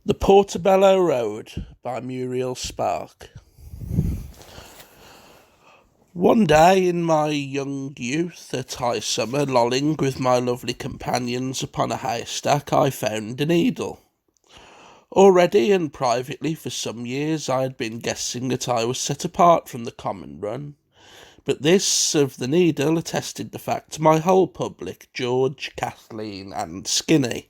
The Portobello Road by Muriel Spark. One day in my young youth at high summer, lolling with my lovely companions upon a haystack, I found a needle. Already and privately for some years I had been guessing that I was set apart from the common run, but this of the needle attested the fact to my whole public, George, Kathleen and Skinny.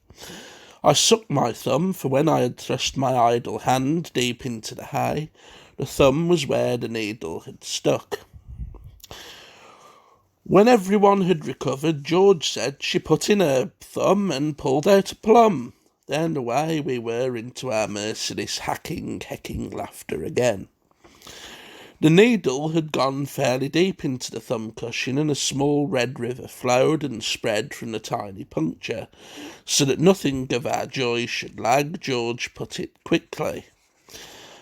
I sucked my thumb, for when I had thrust my idle hand deep into the hay, the thumb was where the needle had stuck. When everyone had recovered, George said she put in her thumb and pulled out a plum. Then away we were into our merciless hecking laughter again. The needle had gone fairly deep into the thumb cushion, and a small red river flowed and spread from the tiny puncture, so that nothing of our joy should lag. George put it quickly.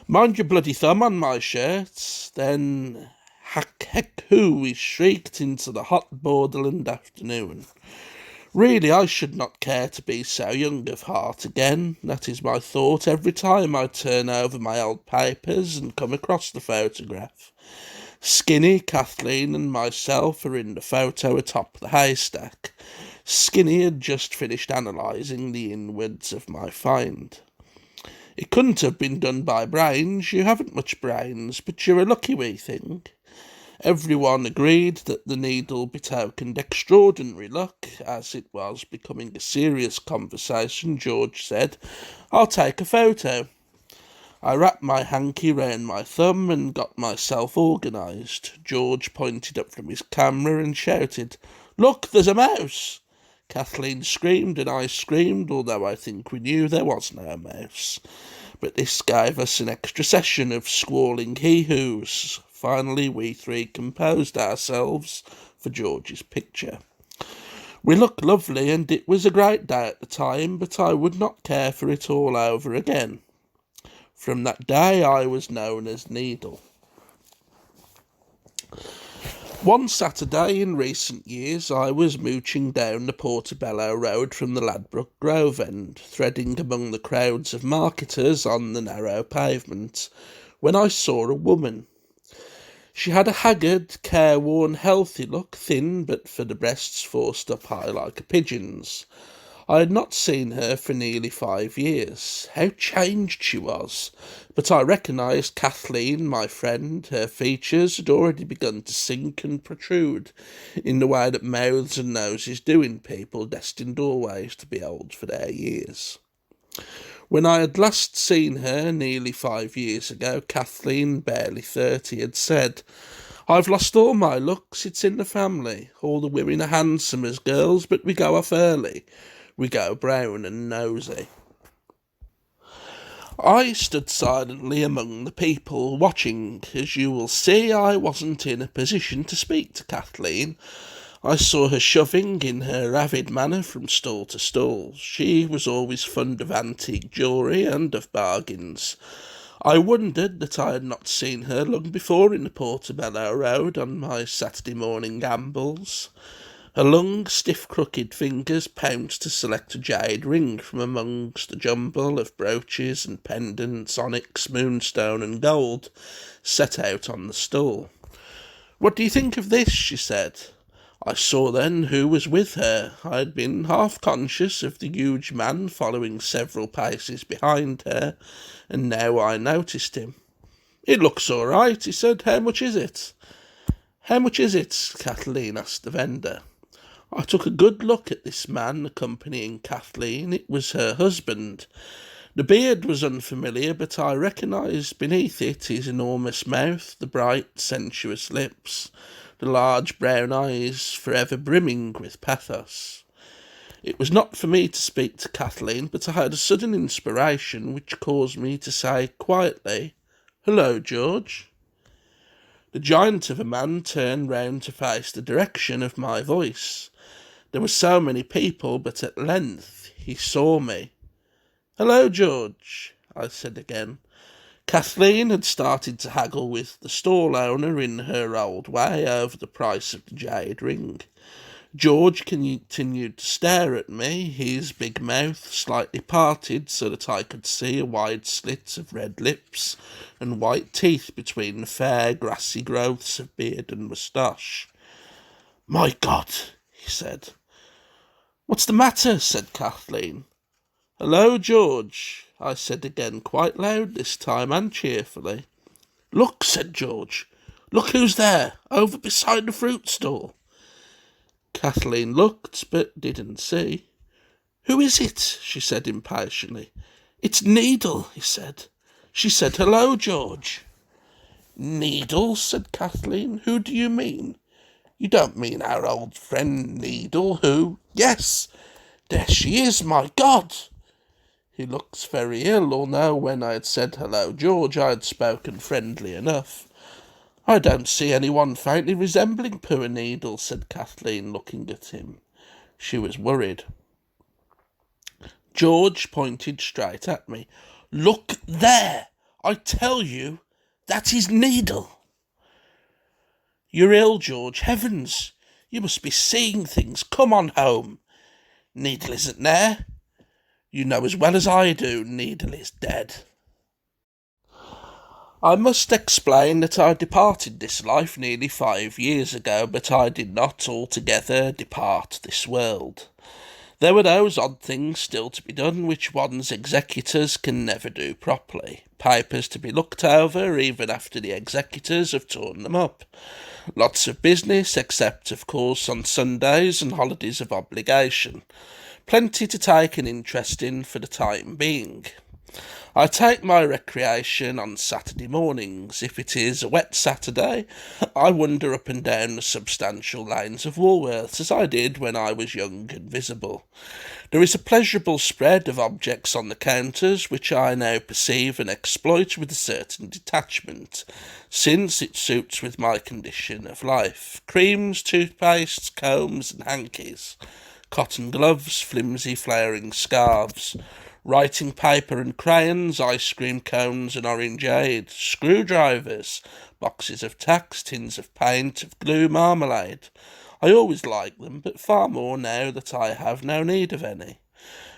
"Mind your bloody thumb on my shirt." Then heck-hoo we shrieked into the hot borderland afternoon. Really, I should not care to be so young of heart again. That is my thought every time I turn over my old papers and come across the photograph. Skinny, Kathleen and myself are in the photo atop the haystack. Skinny had just finished analysing the inwards of my find. "It couldn't have been done by brains. You haven't much brains, but you're a lucky wee thing." Everyone agreed that the needle betokened extraordinary luck. As it was becoming a serious conversation, George said, "I'll take a photo." I wrapped my hanky round my thumb and got myself organised. George pointed up from his camera and shouted, "Look, there's a mouse!" Kathleen screamed and I screamed, although I think we knew there was no mouse. But this gave us an extra session of squalling hee-hoos. Finally, we three composed ourselves for George's picture. We looked lovely, and it was a great day at the time, but I would not care for it all over again. From that day I was known as Needle. One Saturday in recent years I was mooching down the Portobello Road from the Ladbroke Grove end, threading among the crowds of marketers on the narrow pavement, when I saw a woman. She had a haggard, careworn, healthy look, thin but for the breasts forced up high like a pigeon's. I had not seen her for nearly 5 years. How changed she was! But I recognised Kathleen, my friend. Her features had already begun to sink and protrude, in the way that mouths and noses do in people destined always to be old for their years. When I had last seen her, nearly 5 years ago, Kathleen, barely 30, had said, "I've lost all my looks, it's in the family. All the women are handsome as girls, but we go off early. We go brown and nosy." I stood silently among the people, watching. As you will see, I wasn't in a position to speak to Kathleen. I saw her shoving in her avid manner from stall to stall. She was always fond of antique jewellery and of bargains. I wondered that I had not seen her long before in the Portobello Road on my Saturday morning ambles. Her long, stiff, crooked fingers pounced to select a jade ring from amongst a jumble of brooches and pendants, onyx, moonstone and gold, set out on the stall. "What do you think of this?" she said. I saw then who was with her. I had been half conscious of the huge man following several paces behind her, and now I noticed him. "It looks all right," he said. "How much is it?" "How much is it?" Kathleen asked the vendor. I took a good look at this man accompanying Kathleen. It was her husband. The beard was unfamiliar, but I recognised beneath it his enormous mouth, the bright, sensuous lips, the large brown eyes forever brimming with pathos. It was not for me to speak to Kathleen, but I had a sudden inspiration which caused me to say quietly, "Hello, George." The giant of a man turned round to face the direction of my voice. There were so many people, but at length he saw me. "Hello, George," I said again. Kathleen had started to haggle with the stall owner in her old way over the price of the jade ring. George continued to stare at me, his big mouth slightly parted so that I could see a wide slit of red lips and white teeth between the fair, grassy growths of beard and moustache. "My God," he said. "What's the matter?" said Kathleen. "Hello, George," I said again, quite loud this time and cheerfully. "Look," said George. "Look who's there, over beside the fruit stall." Kathleen looked, but didn't see. "Who is it?" she said impatiently. "It's Needle," he said. "She said hello, George." "Needle?" said Kathleen. "Who do you mean? You don't mean our old friend Needle, who—" "Yes, there she is, my God!" He looked very ill, although when I had said hello, George, I had spoken friendly enough. "I don't see anyone faintly resembling poor Needle," said Kathleen, looking at him. She was worried. George pointed straight at me. "Look there! I tell you, that is Needle." "You're ill, George. Heavens! You must be seeing things. Come on home. Needle isn't there. You know as well as I do, Needle is dead." I must explain that I departed this life nearly 5 years ago, but I did not altogether depart this world. There were those odd things still to be done which one's executors can never do properly. Papers to be looked over even after the executors have torn them up. Lots of business, except of course on Sundays and holidays of obligation. Plenty to take an interest in for the time being. I take my recreation on Saturday mornings. If it is a wet Saturday, I wander up and down the substantial lanes of Woolworths as I did when I was young and visible. There is a pleasurable spread of objects on the counters which I now perceive and exploit with a certain detachment, since it suits with my condition of life. Creams, toothpastes, combs and hankies, cotton gloves, flimsy flaring scarves, writing paper and crayons, ice cream cones and orangeade, screwdrivers, boxes of tacks, tins of paint, of glue, marmalade. I always like them, but far more now that I have no need of any.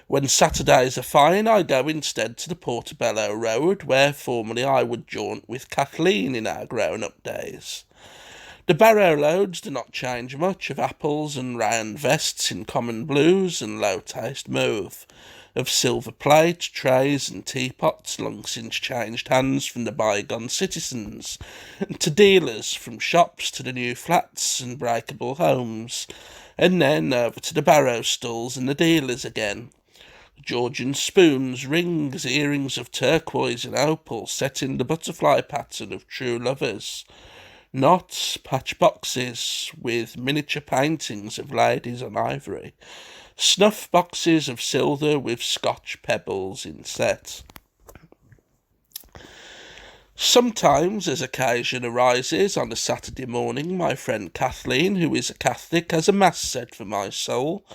When Saturdays are fine, I go instead to the Portobello Road, where formerly I would jaunt with Kathleen in our grown-up days. The barrow loads do not change much, of apples and round vests in common blues and low-taste mauve, of silver plate, trays and teapots long since changed hands from the bygone citizens, to dealers, from shops to the new flats and breakable homes, and then over to the barrow stalls and the dealers again. Georgian spoons, rings, earrings of turquoise and opal set in the butterfly pattern of true lovers, knots, patch boxes with miniature paintings of ladies on ivory, snuff boxes of silver with Scotch pebbles inset. Sometimes, as occasion arises, on a Saturday morning, my friend Kathleen, who is a Catholic, has a mass said for my soul,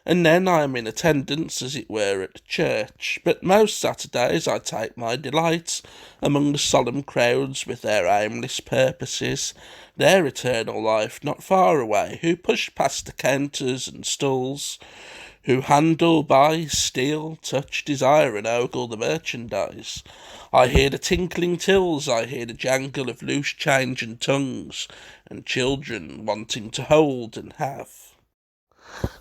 and then I am in attendance, as it were, at the church. But most Saturdays I take my delight among the solemn crowds with their aimless purposes, their eternal life not far away, who push past the counters and stalls, who handle, buy, steal, touch, desire, and ogle the merchandise. I hear the tinkling tills, I hear the jangle of loose change and tongues, and children wanting to hold and have.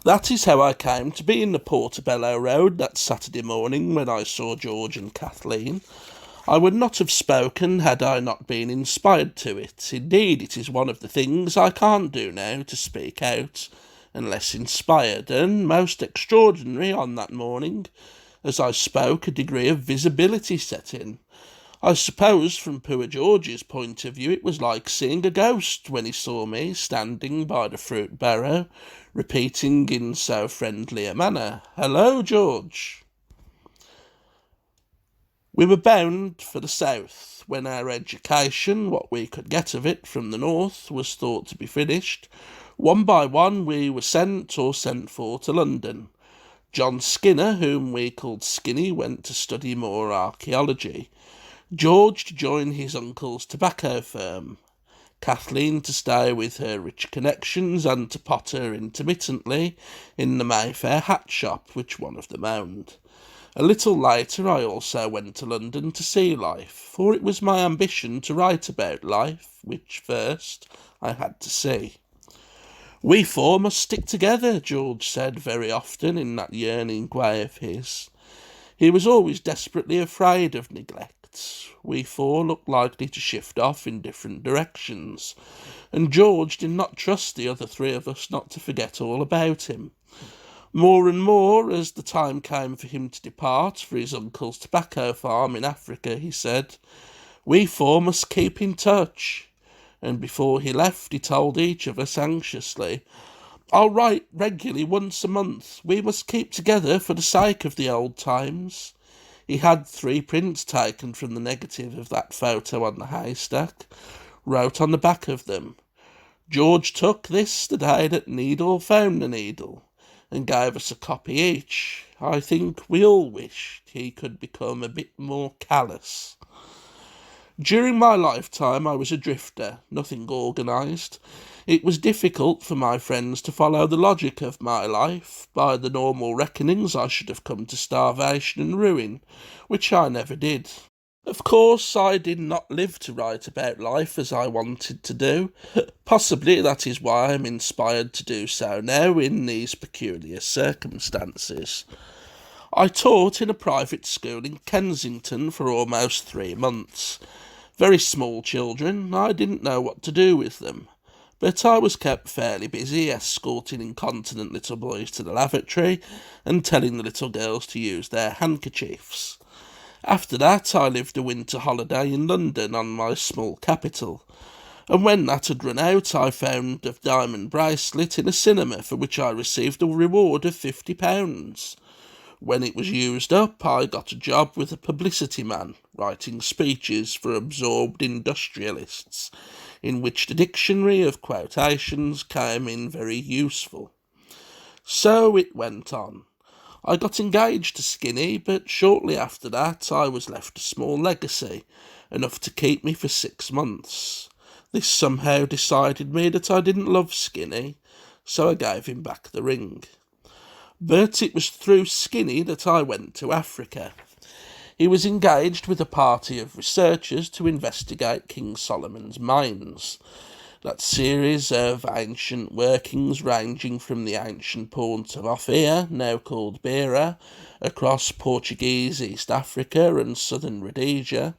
That is how I came to be in the Portobello Road that Saturday morning when I saw George and Kathleen. I would not have spoken had I not been inspired to it. Indeed, it is one of the things I can't do now, to speak out, unless inspired, and most extraordinary on that morning. As I spoke, a degree of visibility set in. I suppose from poor George's point of view it was like seeing a ghost when he saw me standing by the fruit barrow, repeating in so friendly a manner, "Hello, George." We were bound for the south. When our education, what we could get of it from the north, was thought to be finished, one by one we were sent or sent for to London. John Skinner, whom we called Skinny, went to study more archaeology. George to join his uncle's tobacco firm. Kathleen to stay with her rich connections and to potter intermittently in the Mayfair hat shop which one of them owned. A little later I also went to London to see life, for it was my ambition to write about life, which first I had to see. "We four must stick together," George said very often in that yearning way of his. He was always desperately afraid of neglect. We four looked likely to shift off in different directions, and George did not trust the other three of us not to forget all about him. More and more, as the time came for him to depart for his uncle's tobacco farm in Africa, he said, "We four must keep in touch." And before he left, he told each of us anxiously, "I'll write regularly once a month. We must keep together for the sake of the old times." He had 3 prints taken from the negative of that photo on the haystack, wrote on the back of them, "George took this the day that Needle found the needle," and gave us a copy each. I think we all wished he could become a bit more callous. During my lifetime I was a drifter, nothing organised. It was difficult for my friends to follow the logic of my life. By the normal reckonings I should have come to starvation and ruin, which I never did. Of course, I did not live to write about life as I wanted to do. Possibly that is why I am inspired to do so now in these peculiar circumstances. I taught in a private school in Kensington for almost 3 months. Very small children, I didn't know what to do with them. But I was kept fairly busy escorting incontinent little boys to the lavatory and telling the little girls to use their handkerchiefs. After that I lived a winter holiday in London on my small capital, and when that had run out I found a diamond bracelet in a cinema for which I received a reward of £50. When it was used up, I got a job with a publicity man, writing speeches for absorbed industrialists, in which the dictionary of quotations came in very useful. So it went on. I got engaged to Skinny, but shortly after that I was left a small legacy, enough to keep me for 6 months. This somehow decided me that I didn't love Skinny, so I gave him back the ring. But it was through Skinny that I went to Africa. He was engaged with a party of researchers to investigate King Solomon's mines, that series of ancient workings ranging from the ancient port of Ophir, now called Beira, across Portuguese East Africa and southern Rhodesia,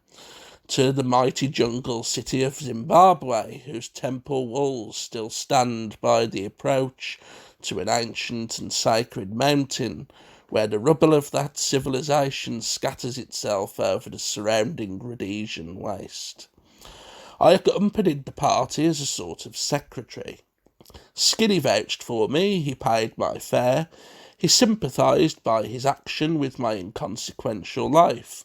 to the mighty jungle city of Zimbabwe, whose temple walls still stand by the approach to an ancient and sacred mountain, where the rubble of that civilization scatters itself over the surrounding Rhodesian waste. I accompanied the party as a sort of secretary. Skinny vouched for me, he paid my fare, he sympathised by his action with my inconsequential life,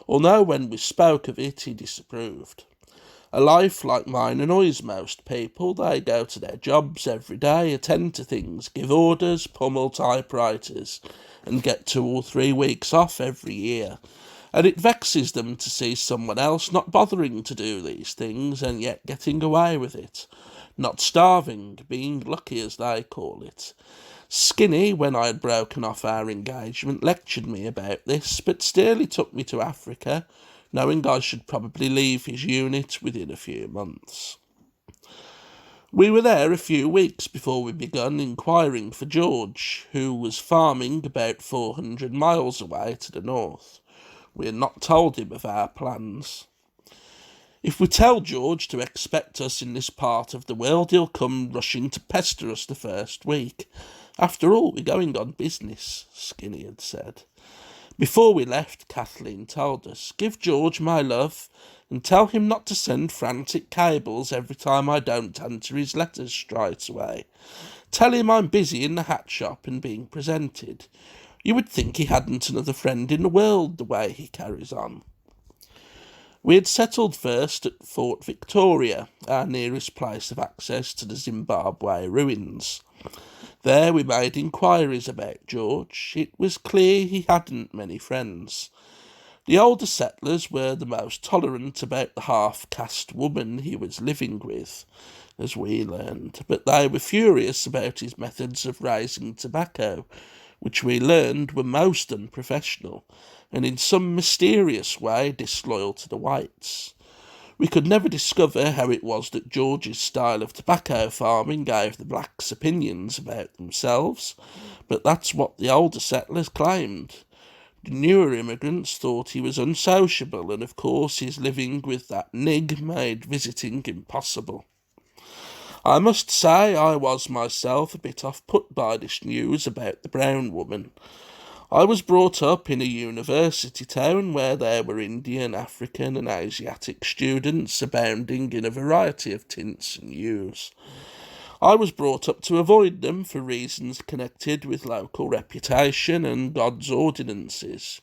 although when we spoke of it he disapproved. A life like mine annoys most people. They go to their jobs every day, attend to things, give orders, pummel typewriters, and get 2 or 3 weeks off every year. And it vexes them to see someone else not bothering to do these things and yet getting away with it. Not starving, being lucky as they call it. Skinny, when I had broken off our engagement, lectured me about this, but still he took me to Africa, knowing I should probably leave his unit within a few months. We were there a few weeks before we began inquiring for George, who was farming about 400 miles away to the north. We had not told him of our plans. "If we tell George to expect us in this part of the world, he'll come rushing to pester us the first week. After all, we're going on business," Skinny had said. Before we left, Kathleen told us, "Give George my love, and tell him not to send frantic cables every time I don't answer his letters straight away. Tell him I'm busy in the hat shop and being presented. You would think he hadn't another friend in the world, the way he carries on." We had settled first at Fort Victoria, our nearest place of access to the Zimbabwe ruins. There we made inquiries about George. It was clear he hadn't many friends. The older settlers were the most tolerant about the half-caste woman he was living with, as we learned, but they were furious about his methods of raising tobacco, which we learned were most unprofessional, and in some mysterious way disloyal to the whites. We could never discover how it was that George's style of tobacco farming gave the blacks opinions about themselves, but that's what the older settlers claimed. The newer immigrants thought he was unsociable, and of course his living with that nig made visiting impossible. I must say I was myself a bit off-put by this news about the brown woman. I was brought up in a university town where there were Indian, African and Asiatic students abounding in a variety of tints and hues. I was brought up to avoid them for reasons connected with local reputation and God's ordinances.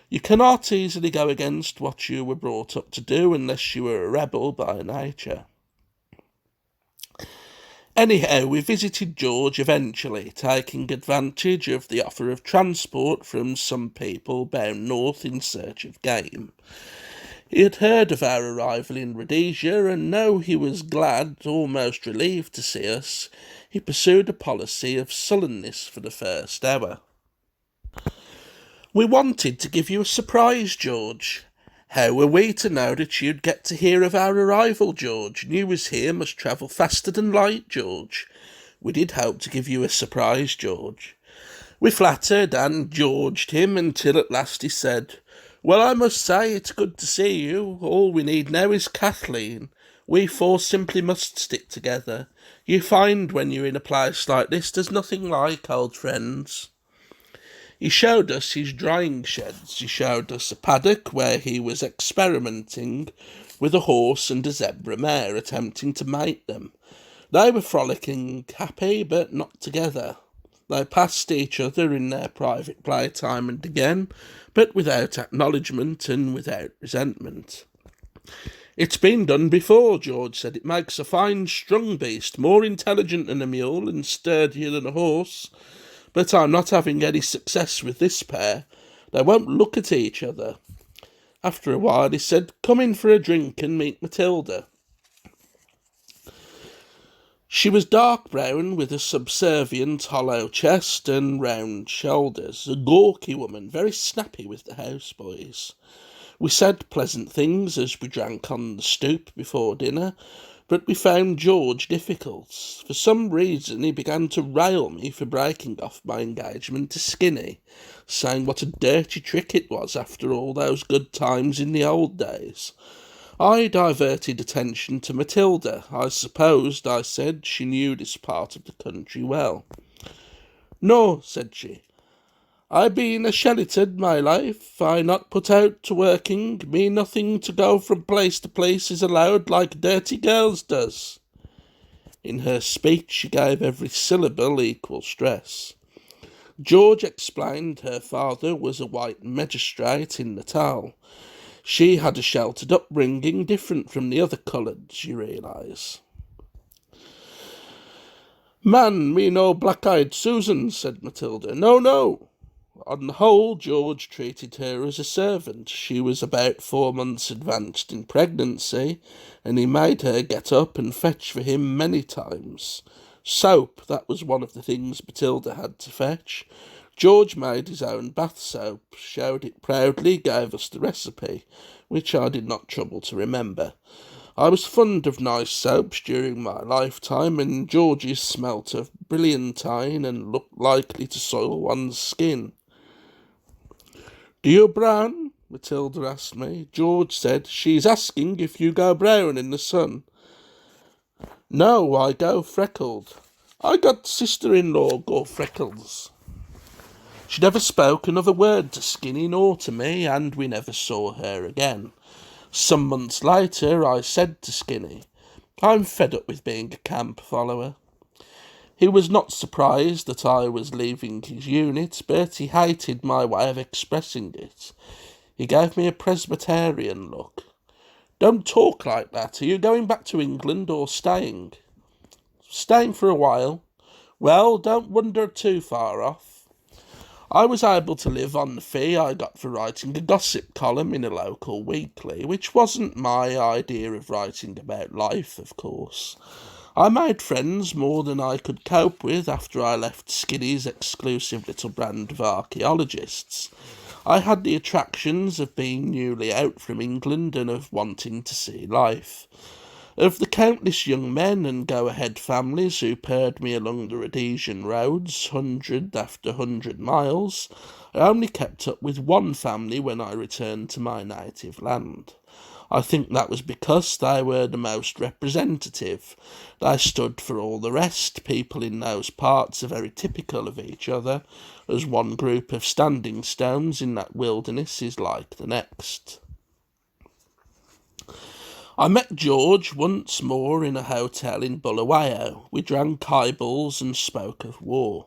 You cannot easily go against what you were brought up to do unless you were a rebel by nature. Anyhow, we visited George eventually, taking advantage of the offer of transport from some people bound north in search of game. He had heard of our arrival in Rhodesia, and though he was glad, almost relieved to see us, he pursued a policy of sullenness for the first hour. "We wanted to give you a surprise, George. How were we to know that you'd get to hear of our arrival, George? News here must travel faster than light, George. We did hope to give you a surprise, George." We flattered and Georged him until at last he said, "Well, I must say it's good to see you. All we need now is Kathleen. We four simply must stick together. You find when you're in a place like this there's nothing like old friends." He showed us his drying sheds. He showed us a paddock where he was experimenting with a horse and a zebra mare, attempting to mate them. They were frolicking, happy, but not together. They passed each other in their private play time and again, but without acknowledgment and without resentment. "It's been done before," George said. "It makes a fine, strong beast, more intelligent than a mule and sturdier than a horse. But I'm not having any success with this pair. They won't look at each other." After a while he said, "Come in for a drink and meet Matilda." She was dark brown with a subservient hollow chest and round shoulders, a gawky woman, very snappy with the houseboys. We said pleasant things as we drank on the stoop before dinner, but we found George difficult. For some reason he began to rail me for breaking off my engagement to Skinny, saying what a dirty trick it was after all those good times in the old days. I diverted attention to Matilda. I supposed, I said, she knew this part of the country well. "No," said she. "I been a shelitered my life. I not put out to working. Me nothing to go from place to place is allowed like dirty girls does." In her speech she gave every syllable equal stress. George explained her father was a white magistrate in Natal. She had a sheltered upbringing, different from the other coloured, you realise. "Man, me no black-eyed Susan," said Matilda. "No, no." On the whole, George treated her as a servant. She was about 4 months advanced in pregnancy, and he made her get up and fetch for him many times. Soap, that was one of the things Matilda had to fetch. George made his own bath soap, showed it proudly, gave us the recipe, which I did not trouble to remember. I was fond of nice soaps during my lifetime, and George's smelt of brilliantine and looked likely to soil one's skin. "Do you brown?" Matilda asked me. George said, "She's asking if you go brown in the sun." "No, I go freckled. I got sister-in-law go freckles." She never spoke another word to Skinny nor to me, and we never saw her again. Some months later I said to Skinny, "I'm fed up with being a camp follower." He was not surprised that I was leaving his unit, but he hated my way of expressing it. He gave me a Presbyterian look. "Don't talk like that. Are you going back to England or staying?" "Staying for a while." "Well, don't wander too far off." I was able to live on the fee I got for writing a gossip column in a local weekly, which wasn't my idea of writing about life, of course. I made friends more than I could cope with after I left Skinny's exclusive little brand of archaeologists. I had the attractions of being newly out from England and of wanting to see life. Of the countless young men and go-ahead families who paired me along the Rhodesian roads, 100 miles, I only kept up with one family when I returned to my native land. I think that was because they were the most representative. They stood for all the rest. People in those parts are very typical of each other, as one group of standing stones in that wilderness is like the next. I met George once more in a hotel in Bulawayo. We drank highballs and spoke of war.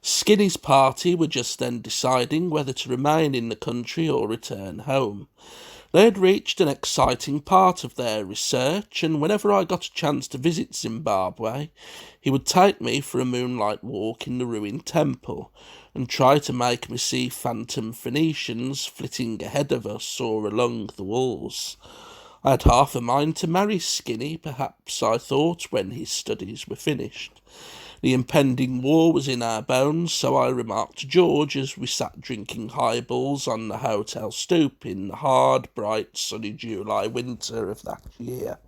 Skinny's party were just then deciding whether to remain in the country or return home. They had reached an exciting part of their research, and whenever I got a chance to visit Zimbabwe, he would take me for a moonlight walk in the ruined temple, and try to make me see phantom Phoenicians flitting ahead of us or along the walls. I had half a mind to marry Skinny, perhaps, I thought, when his studies were finished. The impending war was in our bones, so I remarked to George as we sat drinking highballs on the hotel stoop in the hard, bright, sunny July winter of that year.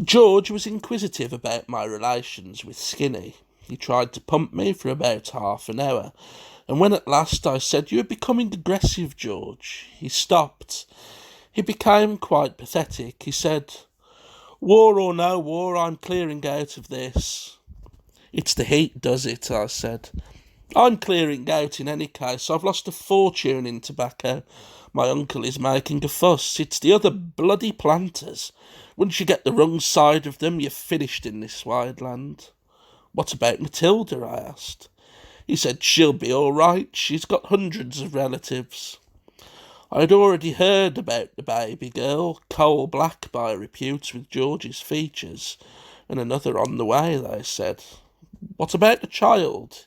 George was inquisitive about my relations with Skinny. He tried to pump me for about half an hour, and when at last I said, "You are becoming aggressive, George," he stopped. He became quite pathetic. He said, "War or no war, I'm clearing out of this." "It's the heat does it," I said. "I'm clearing out in any case. I've lost a fortune in tobacco. My uncle is making a fuss. It's the other bloody planters. Once you get the wrong side of them, you're finished in this wide land." "What about Matilda?" I asked. He said, "She'll be all right. She's got hundreds of relatives." I had already heard about the baby girl, coal black by repute with George's features, and another on the way, they said. "What about the child?"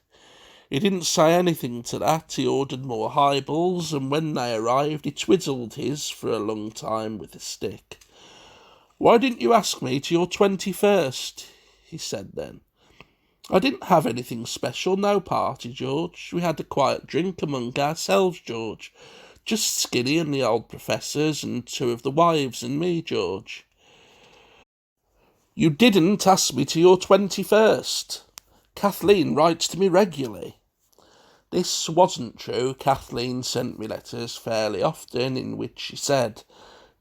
He didn't say anything to that. He ordered more highballs, and when they arrived, he twiddled his for a long time with a stick. "Why didn't you ask me to your 21st? He said then. "I didn't have anything special, no party, George. We had a quiet drink among ourselves, George. Just Skinny and the old professors and two of the wives and me, George." "You didn't ask me to your 21st. Kathleen writes to me regularly." This wasn't true. Kathleen sent me letters fairly often in which she said,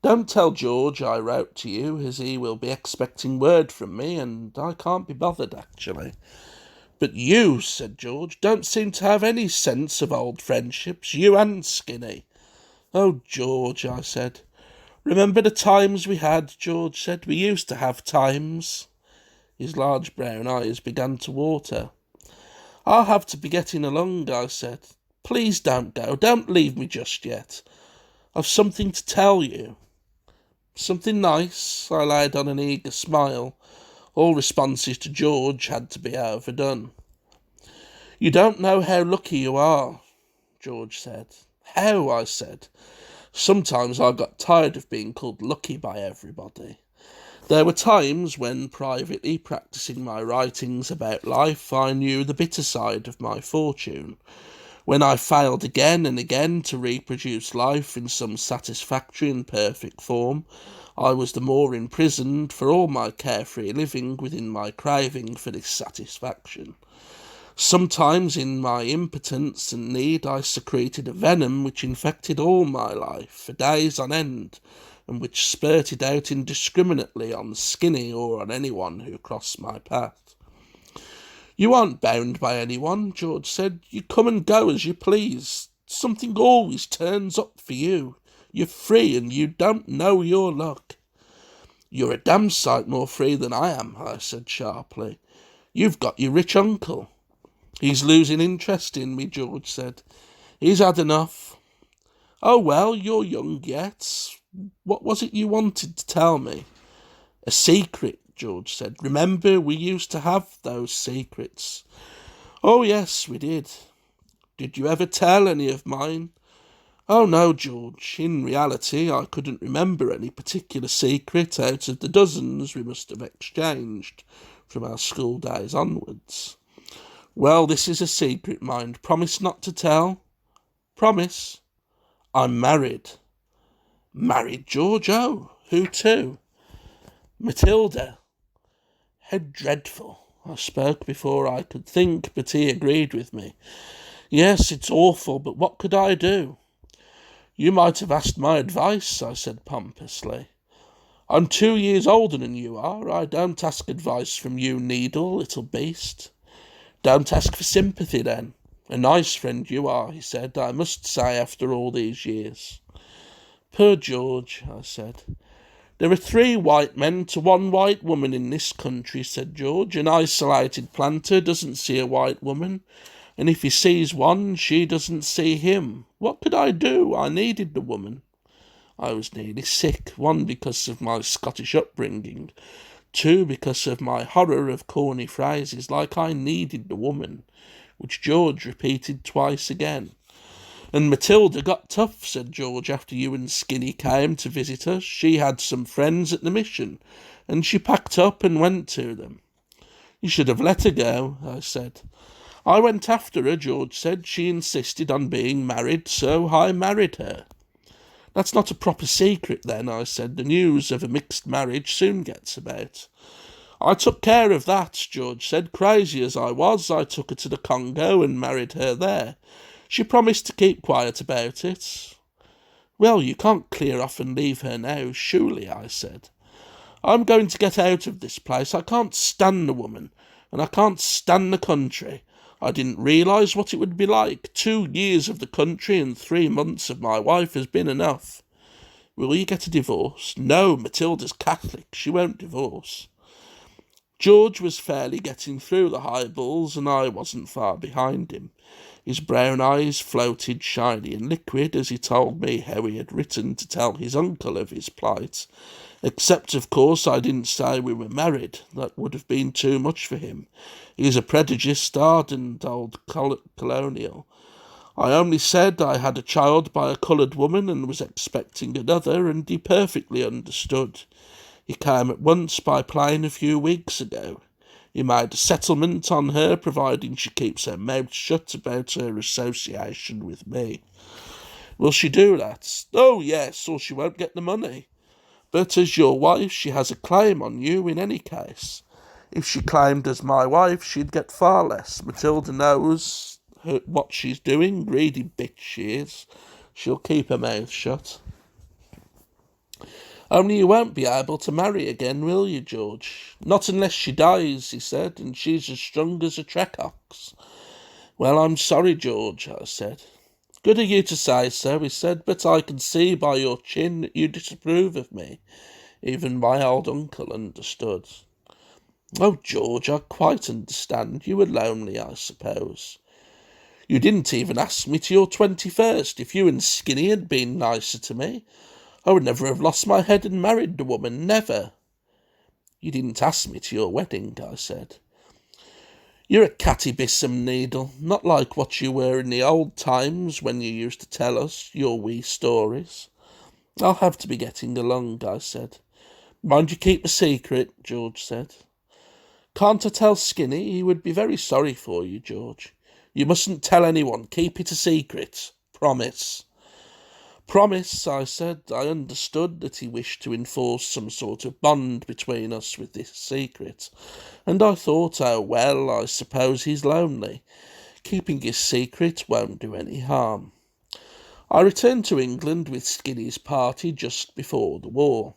"Don't tell George I wrote to you, as he will be expecting word from me, and I can't be bothered, actually." "But you," said George, "don't seem to have any sense of old friendships, you and Skinny." "Oh, George," I said. "Remember the times we had," George said. "We used to have times." His large brown eyes began to water. "I'll have to be getting along," I said. "Please don't go. Don't leave me just yet. I've something to tell you." "Something nice?" I laid on an eager smile. All responses to George had to be overdone. "You don't know how lucky you are," George said. "How?" I said. Sometimes I got tired of being called lucky by everybody. There were times when, privately practising my writings about life, I knew the bitter side of my fortune. When I failed again and again to reproduce life in some satisfactory and perfect form, I was the more imprisoned for all my carefree living within my craving for this satisfaction. Sometimes in my impotence and need I secreted a venom which infected all my life for days on end, and which spurted out indiscriminately on Skinny or on anyone who crossed my path. "You aren't bound by anyone," George said. "You come and go as you please. Something always turns up for you. You're free, and you don't know your luck." "You're a damn sight more free than I am," I said sharply. "You've got your rich uncle." "He's losing interest in me," George said. "He's had enough." "Oh, well, you're young yet. What was it you wanted to tell me?" "A secret," George said. "Remember, we used to have those secrets." Oh, yes, we did. Did you ever tell any of mine? Oh, no, George. In reality, I couldn't remember any particular secret out of the dozens we must have exchanged from our school days onwards. Well, this is a secret, mind. Promise not to tell. Promise. I'm married. Married, George? Oh, who to? Matilda. How dreadful. I spoke before I could think, but he agreed with me. Yes, it's awful, but what could I do? You might have asked my advice, I said pompously. I'm 2 years older than you are. I don't ask advice from you, needle, little beast. Don't ask for sympathy, then. A nice friend you are, he said, I must say, after all these years. Poor George, I said. There are 3 white men to 1 white woman in this country, said George. An isolated planter doesn't see a white woman, and if he sees one, she doesn't see him. What could I do? I needed the woman. I was nearly sick, 1, because of my Scottish upbringing, 2, because of my horror of corny phrases like I needed the woman, which George repeated twice again. And Matilda got tough, said George, after you and Skinny came to visit us. She had some friends at the mission, and she packed up and went to them. You should have let her go, I said. I went after her, George said. She insisted on being married, so I married her. That's not a proper secret, then, I said. The news of a mixed marriage soon gets about. I took care of that, George said. Crazy as I was, I took her to the Congo and married her there. She promised to keep quiet about it. Well, you can't clear off and leave her now, surely, I said. I'm going to get out of this place. I can't stand the woman, and I can't stand the country. I didn't realise what it would be like. 2 years of the country and 3 months of my wife has been enough. Will you get a divorce? No, Matilda's Catholic. She won't divorce. George was fairly getting through the highballs, and I wasn't far behind him. His brown eyes floated shiny and liquid as he told me how he had written to tell his uncle of his plight. Except, of course, I didn't say we were married. That would have been too much for him. He's a prejudiced, ardent old colonial. I only said I had a child by a coloured woman and was expecting another, and he perfectly understood. He came at once by plane a few weeks ago. He made a settlement on her, providing she keeps her mouth shut about her association with me. Will she do that? Oh, yes, or she won't get the money. But as your wife, she has a claim on you in any case. If she claimed as my wife, she'd get far less. Matilda knows what she's doing, greedy bitch she is. She'll keep her mouth shut. Only you won't be able to marry again, will you, George? Not unless she dies, he said, and she's as strong as a trek ox. Well, I'm sorry, George, I said. Good of you to say so, he said, but I can see by your chin that you disapprove of me. Even my old uncle understood. Oh, George, I quite understand. You were lonely, I suppose. You didn't even ask me to your 21st. If you and Skinny had been nicer to me, I would never have lost my head and married the woman, never. You didn't ask me to your wedding, I said. You're a catty bissum needle, not like what you were in the old times when you used to tell us your wee stories. I'll have to be getting along, I said. Mind you keep a secret, George said. Can't I tell Skinny? He would be very sorry for you, George. You mustn't tell anyone. Keep it a secret. Promise. Promise, I said. I understood that he wished to enforce some sort of bond between us with this secret, and I thought, oh well, I suppose he's lonely. Keeping his secret won't do any harm. I returned to England with Skinny's party just before the war.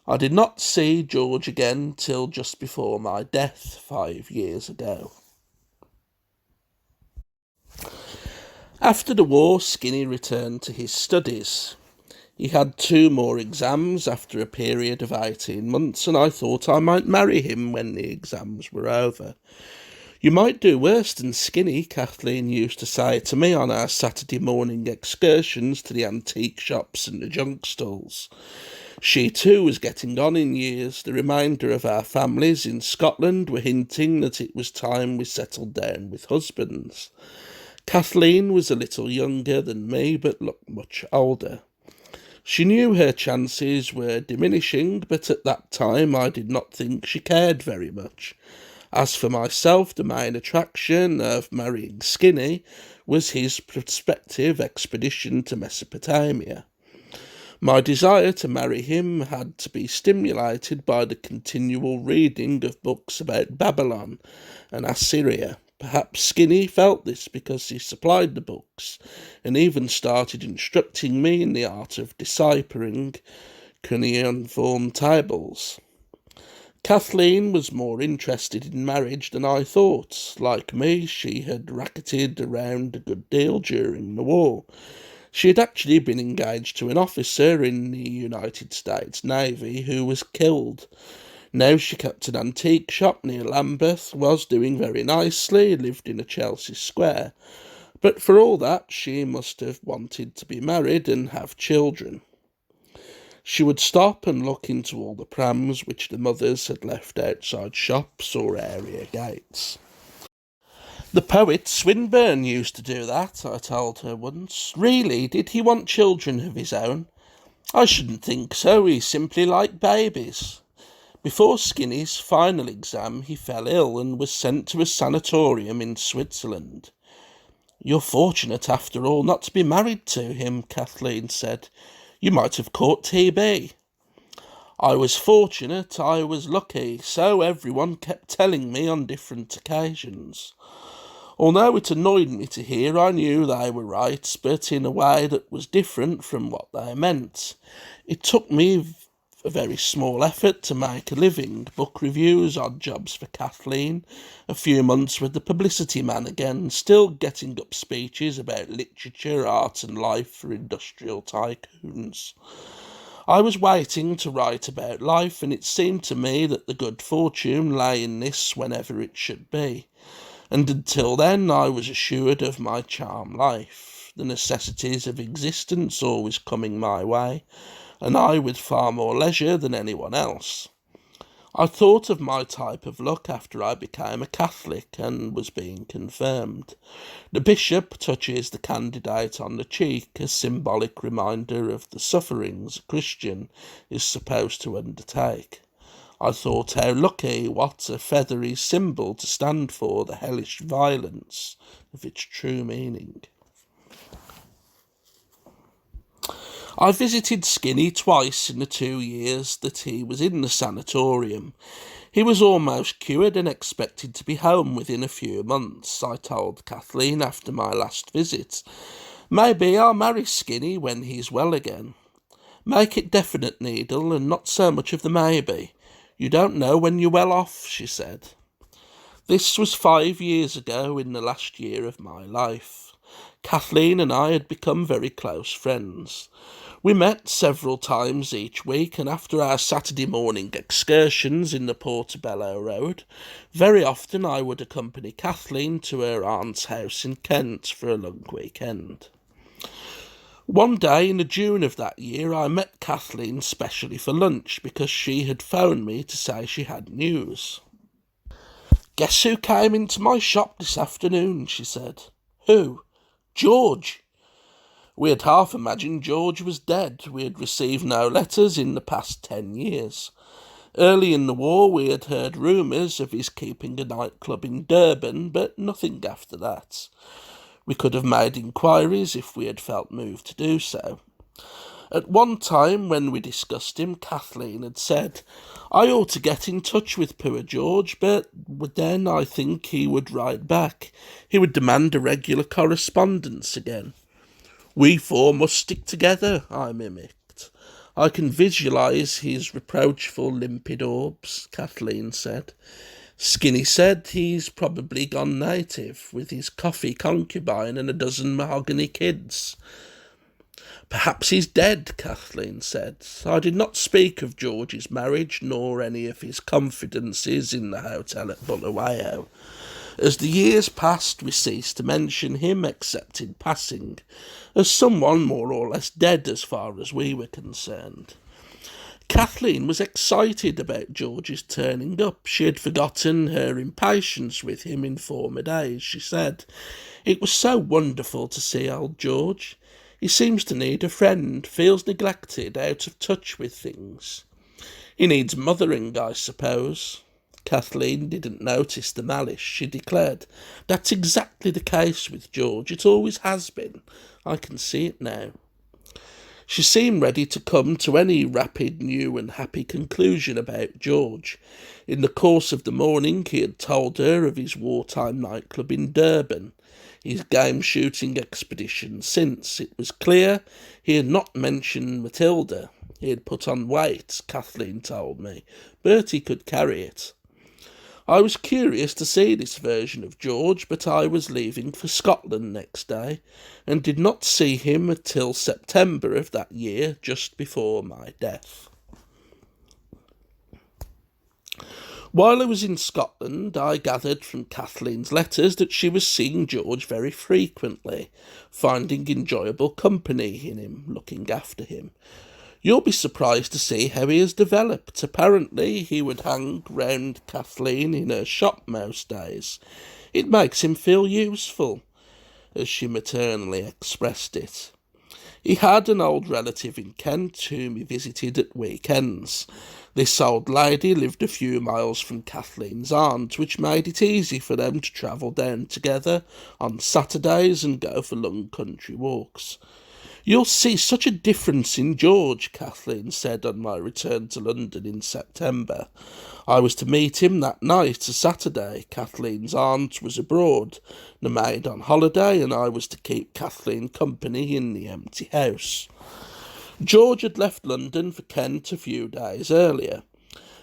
I did not see George again till just before my death 5 years ago. After the war, Skinny returned to his studies. He had 2 more exams after a period of 18 months, and I thought I might marry him when the exams were over. You might do worse than Skinny, Kathleen used to say to me on our Saturday morning excursions to the antique shops and the junk stalls. She too was getting on in years. The remainder of our families in Scotland were hinting that it was time we settled down with husbands. Kathleen was a little younger than me, but looked much older. She knew her chances were diminishing, but at that time I did not think she cared very much. As for myself, the main attraction of marrying Skinny was his prospective expedition to Mesopotamia. My desire to marry him had to be stimulated by the continual reading of books about Babylon and Assyria. Perhaps Skinny felt this because he supplied the books and even started instructing me in the art of deciphering cuneiform tables. Kathleen was more interested in marriage than I thought. Like me, she had racketed around a good deal during the war. She had actually been engaged to an officer in the United States Navy who was killed. Now she kept an antique shop near Lambeth, was doing very nicely, lived in a Chelsea square. But for all that, she must have wanted to be married and have children. She would stop and look into all the prams which the mothers had left outside shops or area gates. The poet Swinburne used to do that, I told her once. Really, did he want children of his own? I shouldn't think so, he simply liked babies. Before Skinny's final exam, he fell ill and was sent to a sanatorium in Switzerland. You're fortunate, after all, not to be married to him, Kathleen said. You might have caught TB. I was fortunate, I was lucky, so everyone kept telling me on different occasions. Although it annoyed me to hear, I knew they were right, but in a way that was different from what they meant. It took me a very small effort to make a living, book reviews, odd jobs for Kathleen, a few months with the publicity man again, still getting up speeches about literature, art and life for industrial tycoons. I was waiting to write about life, and it seemed to me that the good fortune lay in this whenever it should be. And until then I was assured of my charm life, the necessities of existence always coming my way, and I with far more leisure than anyone else. I thought of my type of luck after I became a Catholic and was being confirmed. The bishop touches the candidate on the cheek, a symbolic reminder of the sufferings a Christian is supposed to undertake. I thought how lucky, what a feathery symbol to stand for the hellish violence of its true meaning. I visited Skinny twice in the 2 years that he was in the sanatorium. He was almost cured and expected to be home within a few months, I told Kathleen after my last visit. Maybe I'll marry Skinny when he's well again. Make it definite, Needle, and not so much of the maybe. You don't know when you're well off, she said. This was 5 years ago, in the last year of my life. Kathleen and I had become very close friends. We met several times each week, and after our Saturday morning excursions in the Portobello Road, very often I would accompany Kathleen to her aunt's house in Kent for a long weekend. One day in the June of that year, I met Kathleen specially for lunch because she had phoned me to say she had news. Guess who came into my shop this afternoon, she said. Who? George. We had half imagined George was dead. We had received no letters in the past 10 years. Early in the war we had heard rumours of his keeping a nightclub in Durban, but nothing after that. We could have made inquiries if we had felt moved to do so. At one time, when we discussed him, Kathleen had said, I ought to get in touch with poor George, but then I think he would write back. He would demand a regular correspondence again. We four must stick together, I mimicked. I can visualise his reproachful, limpid orbs, Kathleen said. Skinny said he's probably gone native, with his coffee concubine and a dozen mahogany kids. Perhaps he's dead, Kathleen said. I did not speak of George's marriage, nor any of his confidences in the hotel at Bulawayo. As the years passed, we ceased to mention him, except in passing, as someone more or less dead as far as we were concerned. Kathleen was excited about George's turning up. She had forgotten her impatience with him in former days, she said. It was so wonderful to see old George. He seems to need a friend, feels neglected, out of touch with things. He needs mothering, I suppose. Kathleen didn't notice the malice. She declared, "That's exactly the case with George. It always has been. I can see it now." She seemed ready to come to any rapid, new and happy conclusion about George. In the course of the morning he had told her of his wartime nightclub in Durban, his game-shooting expedition. Since it was clear he had not mentioned Matilda. He had put on weight, Kathleen told me, but he could carry it. I was curious to see this version of George, but I was leaving for Scotland next day, and did not see him until September of that year, just before my death. While I was in Scotland, I gathered from Kathleen's letters that she was seeing George very frequently, finding enjoyable company in him, looking after him. You'll be surprised to see how he has developed. Apparently he would hang round Kathleen in her shop most days. It makes him feel useful, as she maternally expressed it. He had an old relative in Kent whom he visited at weekends. This old lady lived a few miles from Kathleen's aunt, which made it easy for them to travel down together on Saturdays and go for long country walks. "You'll see such a difference in George," Kathleen said on my return to London in September. I was to meet him that night, a Saturday. Kathleen's aunt was abroad, the maid on holiday, and I was to keep Kathleen company in the empty house. George had left London for Kent a few days earlier.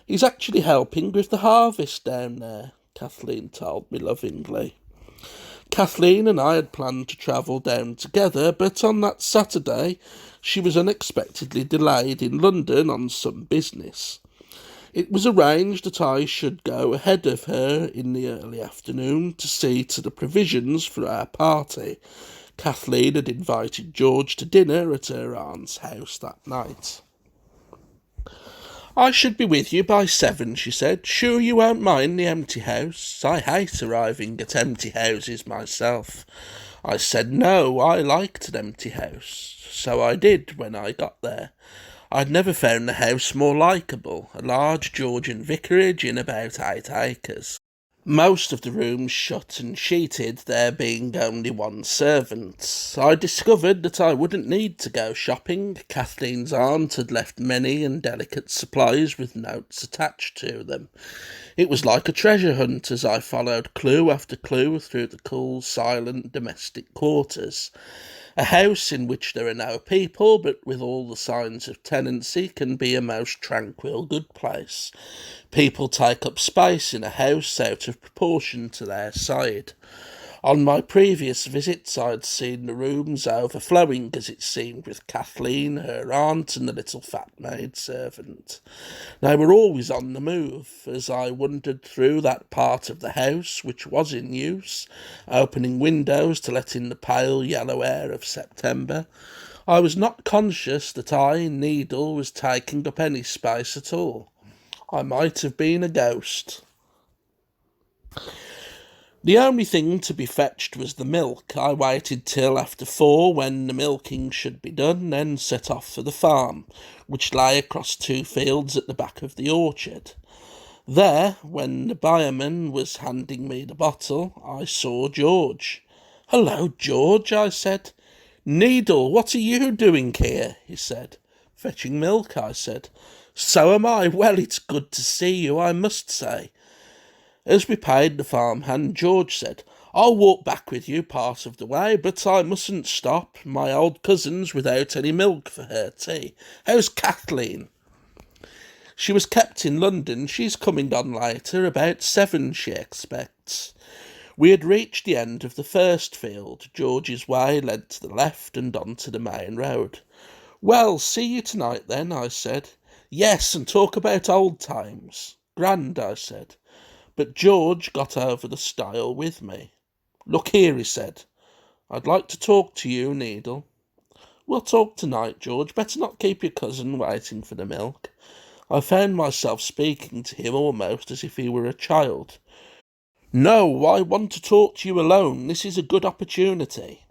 "He's actually helping with the harvest down there," Kathleen told me lovingly. Kathleen and I had planned to travel down together, but on that Saturday she was unexpectedly delayed in London on some business. It was arranged that I should go ahead of her in the early afternoon to see to the provisions for our party. Kathleen had invited George to dinner at her aunt's house that night. "I should be with you by 7, she said. "Sure you won't mind the empty house? I hate arriving at empty houses myself." I said no, I liked an empty house. So I did when I got there. I'd never found the house more likeable, a large Georgian vicarage in about 8 acres. Most of the rooms shut and sheeted, there being only one servant. I discovered that I wouldn't need to go shopping. Kathleen's aunt had left many and delicate supplies with notes attached to them. It was like a treasure hunt as I followed clue after clue through the cool, silent domestic quarters. A house in which there are no people, but with all the signs of tenancy, can be a most tranquil, good place. People take up space in a house out of proportion to their side. On my previous visits I had seen the rooms overflowing, as it seemed, with Kathleen, her aunt, and the little fat maid-servant. They were always on the move. As I wandered through that part of the house which was in use, opening windows to let in the pale yellow air of September, I was not conscious that I, Needle, was taking up any space at all. I might have been a ghost. The only thing to be fetched was the milk. I waited till after 4, when the milking should be done, then set off for the farm, which lay across 2 fields at the back of the orchard. There, when the byreman was handing me the bottle, I saw George. "Hello, George," I said. "Needle, what are you doing here?" he said. "Fetching milk," I said. "So am I. Well, it's good to see you, I must say." As we paid the farmhand, George said, "I'll walk back with you part of the way, but I mustn't stop. My old cousin's without any milk for her tea. How's Kathleen?" "She was kept in London. She's coming on later, about 7, she expects." We had reached the end of the first field. George's way led to the left and on to the main road. "Well, see you tonight then," I said. "Yes, and talk about old times." "Grand," I said. But George got over the stile with me. "Look here," he said. "I'd like to talk to you, Needle." We'll talk tonight, George. Better not keep your cousin waiting for the milk. I found myself speaking to him almost as if he were a child. No, I want to talk to you alone. This is a good opportunity.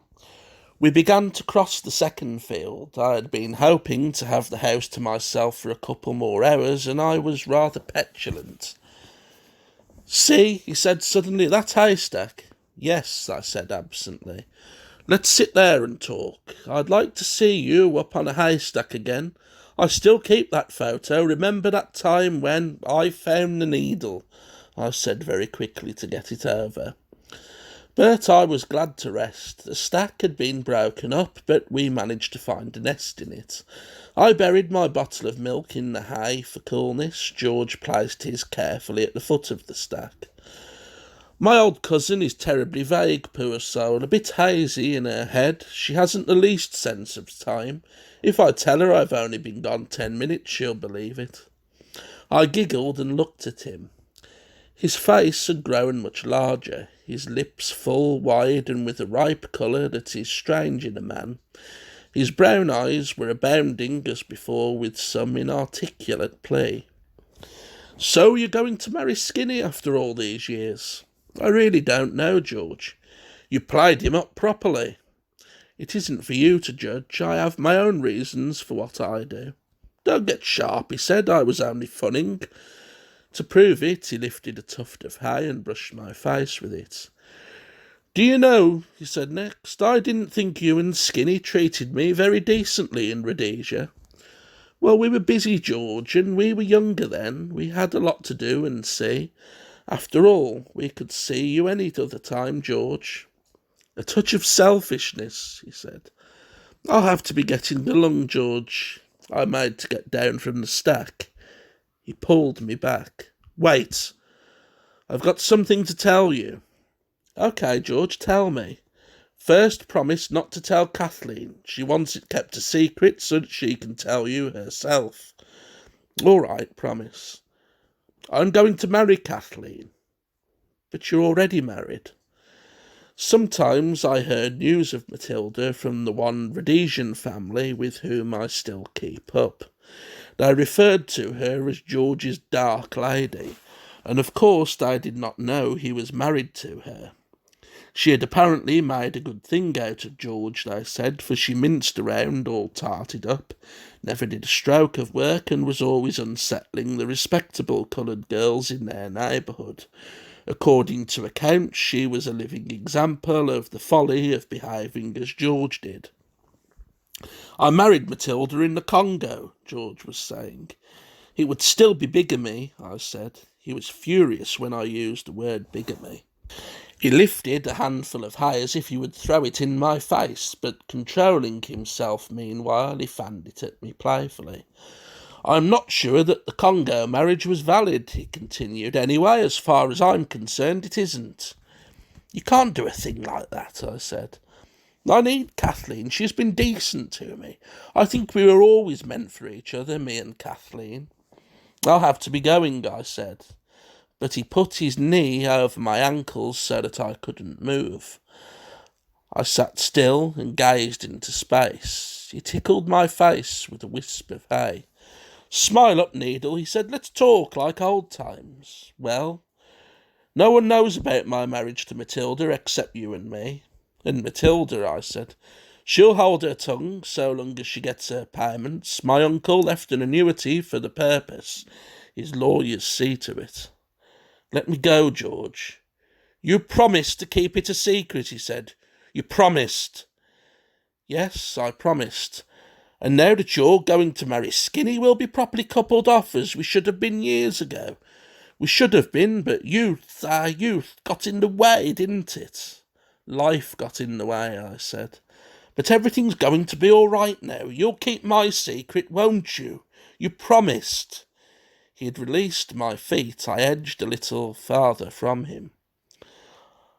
We began to cross the second field. I had been hoping to have the house to myself for a couple more hours, and I was rather petulant. See, he said suddenly, that haystack. Yes, I said absently. Let's sit there and talk. I'd like to see you up on a haystack again. I still keep that photo. Remember that time when I found the needle? I said very quickly to get it over. But I was glad to rest. The stack had been broken up, but we managed to find a nest in it. I buried my bottle of milk in the hay for coolness. George placed his carefully at the foot of the stack. My old cousin is terribly vague, poor soul, a bit hazy in her head. She hasn't the least sense of time. If I tell her I've only been gone 10 minutes, she'll believe it. I giggled and looked at him. His face had grown much larger, his lips full, wide, and with a ripe colour that is strange in a man. His brown eyes were abounding, as before, with some inarticulate play. So you're going to marry Skinny after all these years? I really don't know, George. You played him up properly. It isn't for you to judge. I have my own reasons for what I do. Don't get sharp, he said. I was only funning. To prove it, he lifted a tuft of hay and brushed my face with it. Do you know, he said next, I didn't think you and Skinny treated me very decently in Rhodesia. Well, we were busy, George, and we were younger then. We had a lot to do and see. After all, we could see you any other time, George. A touch of selfishness, he said. I'll have to be getting along, George. I made to get down from the stack. He pulled me back. Wait, I've got something to tell you. OK, George, tell me. First, promise not to tell Kathleen. She wants it kept a secret so that she can tell you herself. All right, promise. I'm going to marry Kathleen. But you're already married. Sometimes I heard news of Matilda from the one Rhodesian family with whom I still keep up. They referred to her as George's dark lady, and of course they did not know he was married to her. She had apparently made a good thing out of George, they said, for she minced around all tarted up, never did a stroke of work, and was always unsettling the respectable coloured girls in their neighbourhood. According to accounts, she was a living example of the folly of behaving as George did. I married Matilda in the Congo, George was saying. It would still be bigamy, I said. He was furious when I used the word bigamy. He lifted a handful of hay as if he would throw it in my face, but controlling himself meanwhile, he fanned it at me playfully. I'm not sure that the Congo marriage was valid, he continued. Anyway, as far as I'm concerned, it isn't. You can't do a thing like that, I said. I need Kathleen. She's been decent to me. I think we were always meant for each other, me and Kathleen. I'll have to be going, I said. But he put his knee over my ankles so that I couldn't move. I sat still and gazed into space. He tickled my face with a wisp of hay. Smile up, Needle, he said. Let's talk like old times. Well, no one knows about my marriage to Matilda except you and me. And Matilda, I said, she'll hold her tongue so long as she gets her payments. My uncle left an annuity for the purpose. His lawyers see to it. Let me go, George. You promised to keep it a secret, he said. You promised. Yes, I promised. And now that you're going to marry Skinny, we'll be properly coupled off as we should have been years ago. We should have been, but youth, our youth, got in the way, didn't it? Life got in the way, I said. But everything's going to be all right now. You'll keep my secret, won't you? You promised. He had released my feet. I edged a little farther from him.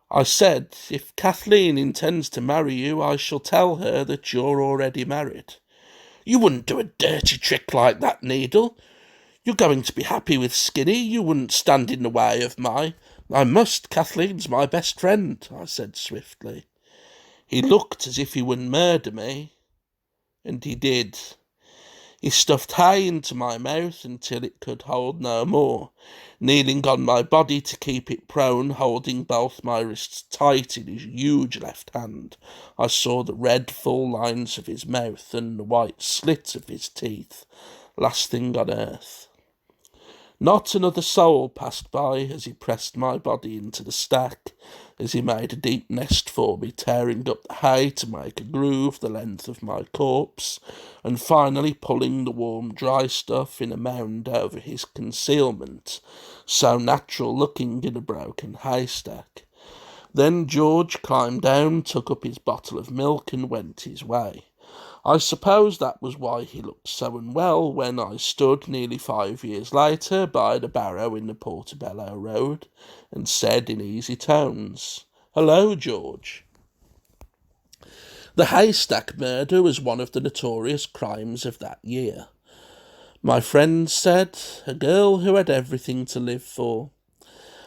I said, if Kathleen intends to marry you, I shall tell her that you're already married. You wouldn't do a dirty trick like that, Needle. You're going to be happy with Skinny. You wouldn't stand in the way of my... I must. Kathleen's my best friend, I said swiftly. He looked as if he would murder me. And he did. He stuffed hay into my mouth until it could hold no more, kneeling on my body to keep it prone, holding both my wrists tight in his huge left hand. I saw the red full lines of his mouth and the white slits of his teeth. Last thing on earth. Not another soul passed by as he pressed my body into the stack, as he made a deep nest for me, tearing up the hay to make a groove the length of my corpse, and finally pulling the warm dry stuff in a mound over his concealment, so natural looking in a broken haystack. Then George climbed down, took up his bottle of milk, and went his way. I suppose that was why he looked so unwell when I stood nearly 5 years later by the barrow in the Portobello Road and said in easy tones, "Hello, George." The haystack murder was one of the notorious crimes of that year. My friends said, a girl who had everything to live for.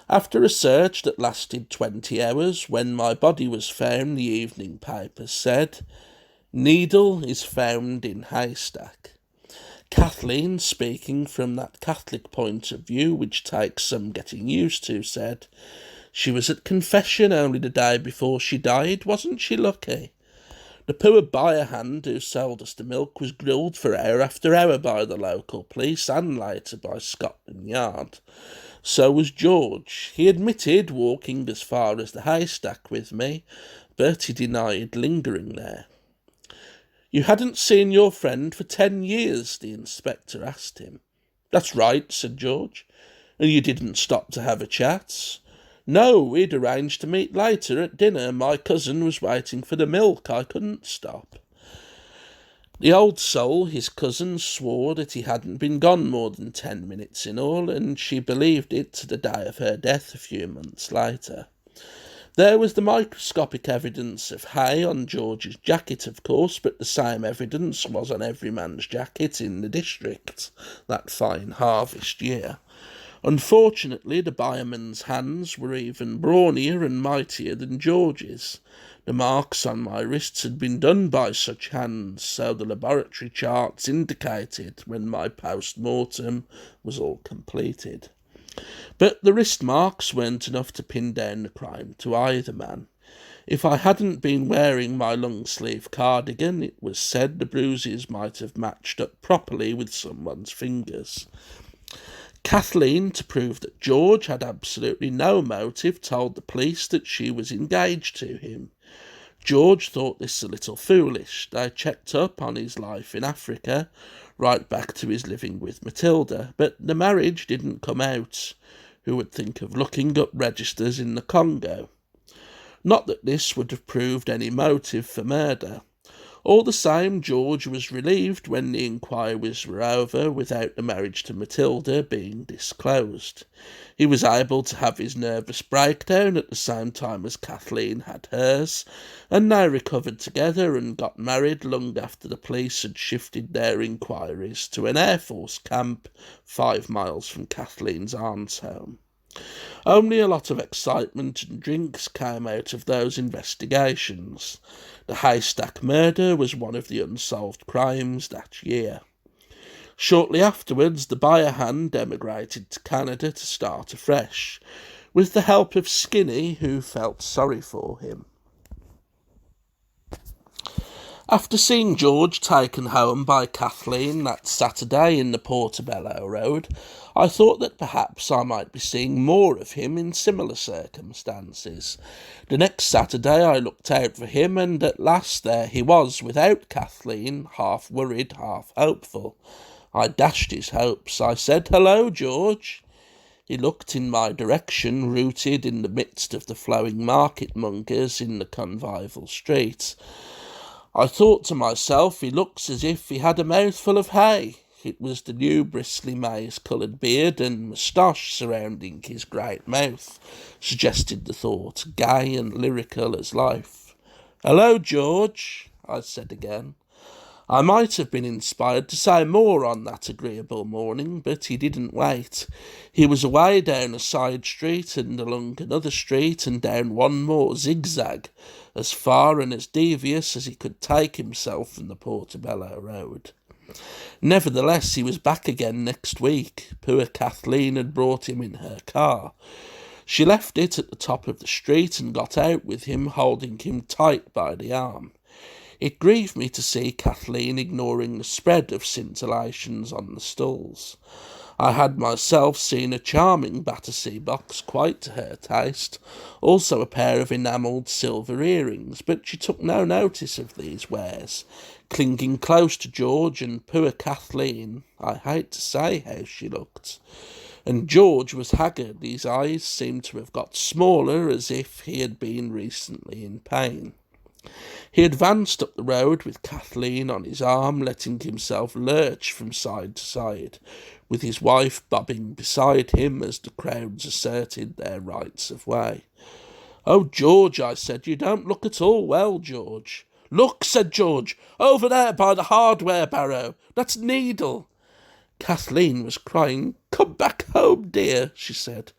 After a search that lasted 20 hours, when my body was found, the evening papers said, "Needle is found in haystack." Kathleen, speaking from that Catholic point of view which takes some getting used to, said, "She was at confession only the day before she died, wasn't she lucky?" The poor buyer hand who sold us the milk was grilled for hour after hour by the local police and later by Scotland Yard. So was George. He admitted walking as far as the haystack with me, but he denied lingering there. "You hadn't seen your friend for 10 years, the inspector asked him. "That's right," said George. "And you didn't stop to have a chat?" "No, we'd arranged to meet later at dinner. My cousin was waiting for the milk. I couldn't stop." The old soul, his cousin, swore that he hadn't been gone more than 10 minutes in all, and she believed it to the day of her death a few months later. There was the microscopic evidence of hay on George's jacket, of course, but the same evidence was on every man's jacket in the district that fine harvest year. Unfortunately, the buyerman's hands were even brawnier and mightier than George's. The marks on my wrists had been done by such hands, so the laboratory charts indicated when my post-mortem was all completed. But the wrist marks weren't enough to pin down the crime to either man. If I hadn't been wearing my long-sleeve cardigan, it was said the bruises might have matched up properly with someone's fingers. Kathleen, to prove that George had absolutely no motive, told the police that she was engaged to him. George thought this a little foolish. They checked up on his life in Africa, right back to his living with Matilda, but the marriage didn't come out. Who would think of looking up registers in the Congo? Not that this would have proved any motive for murder. All the same, George was relieved when the inquiries were over without the marriage to Matilda being disclosed. He was able to have his nervous breakdown at the same time as Kathleen had hers, and they recovered together and got married long after the police had shifted their inquiries to an Air Force camp 5 miles from Kathleen's aunt's home. Only a lot of excitement and drinks came out of those investigations. The haystack murder was one of the unsolved crimes that year. Shortly afterwards, the buyer hand emigrated to Canada to start afresh, with the help of Skinny, who felt sorry for him. After seeing George taken home by Kathleen that Saturday in the Portobello Road, I thought that perhaps I might be seeing more of him in similar circumstances. The next Saturday I looked out for him, and at last there he was, without Kathleen, half worried, half hopeful. I dashed his hopes. I said, "Hello, George." He looked in my direction, rooted in the midst of the flowing market-mongers in the convivial street. I thought to myself, he looks as if he had a mouthful of hay. It was the new bristly maize-coloured beard and moustache surrounding his great mouth, suggested the thought, gay and lyrical as life. "Hello, George," I said again. I might have been inspired to say more on that agreeable morning, but he didn't wait. He was away down a side street and along another street and down one more zigzag, as far and as devious as he could take himself from the Portobello Road. Nevertheless, he was back again next week. Poor Kathleen had brought him in her car. She left it at the top of the street and got out with him, holding him tight by the arm. It grieved me to see Kathleen ignoring the spread of scintillations on the stalls. I had myself seen a charming Battersea box, quite to her taste, also a pair of enamelled silver earrings, but she took no notice of these wares, clinging close to George, and poor Kathleen, I hate to say how she looked. And George was haggard. His eyes seemed to have got smaller, as if he had been recently in pain. He advanced up the road with Kathleen on his arm, letting himself lurch from side to side, with his wife bobbing beside him as the crowds asserted their rights of way. "Oh, George," I said, "you don't look at all well, George." "Look," said George, "over there by the hardware barrow. That's Needle." Kathleen was crying. "Come back home, dear," she said.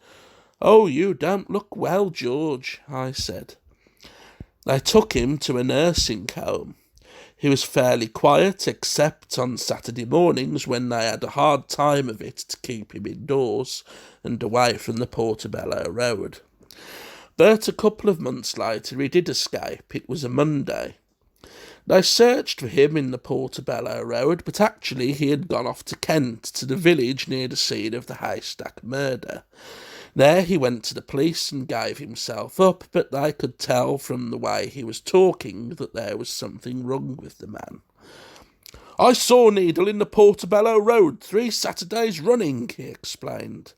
"Oh, you don't look well, George," I said. They took him to a nursing home. He was fairly quiet, except on Saturday mornings when they had a hard time of it to keep him indoors and away from the Portobello Road. But a couple of months later he did escape. It was a Monday. They searched for him in the Portobello Road, but actually he had gone off to Kent, to the village near the scene of the haystack murder. There he went to the police and gave himself up, but they could tell from the way he was talking that there was something wrong with the man. "I saw Needle in the Portobello Road 3 Saturdays running," he explained.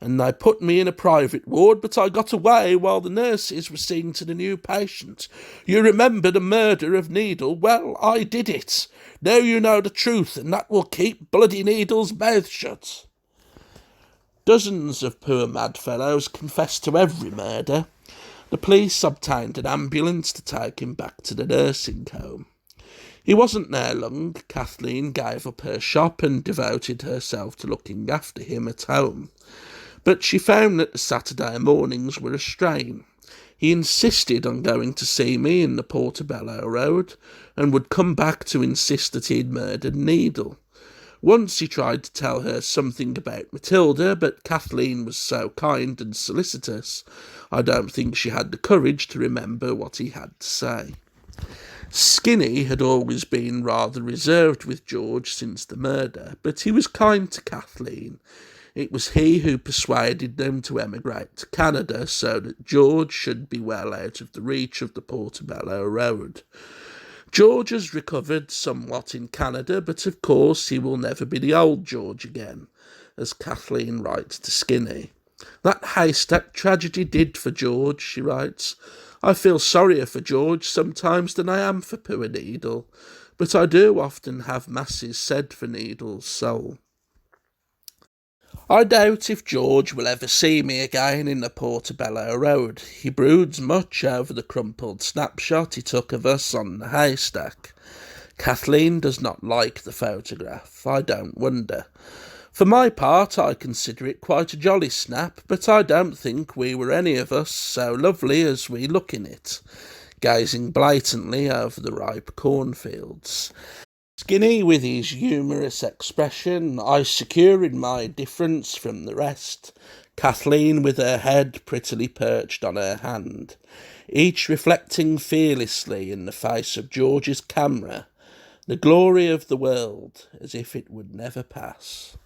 "And they put me in a private ward, but I got away while the nurses were seeing to the new patient. You remember the murder of Needle? Well, I did it. Now you know the truth, and that will keep bloody Needle's mouth shut." Dozens of poor mad fellows confessed to every murder. The police obtained an ambulance to take him back to the nursing home. He wasn't there long. Kathleen gave up her shop and devoted herself to looking after him at home. But she found that the Saturday mornings were a strain. He insisted on going to see me in the Portobello Road, and would come back to insist that he'd murdered Needle. Once he tried to tell her something about Matilda, but Kathleen was so kind and solicitous, I don't think she had the courage to remember what he had to say. Skinny had always been rather reserved with George since the murder, but he was kind to Kathleen. It was he who persuaded them to emigrate to Canada so that George should be well out of the reach of the Portobello Road. George has recovered somewhat in Canada, but of course he will never be the old George again, as Kathleen writes to Skinny. "That haystack tragedy did for George," she writes. "I feel sorrier for George sometimes than I am for poor Needle, but I do often have masses said for Needle's soul." I doubt if George will ever see me again in the Portobello Road. He broods much over the crumpled snapshot he took of us on the haystack. Kathleen does not like the photograph. I don't wonder. For my part, I consider it quite a jolly snap, but I don't think we were any of us so lovely as we look in it, gazing blatantly over the ripe cornfields. Skinny with his humorous expression, I secure in my difference from the rest, Kathleen with her head prettily perched on her hand, each reflecting fearlessly in the face of George's camera the glory of the world as if it would never pass.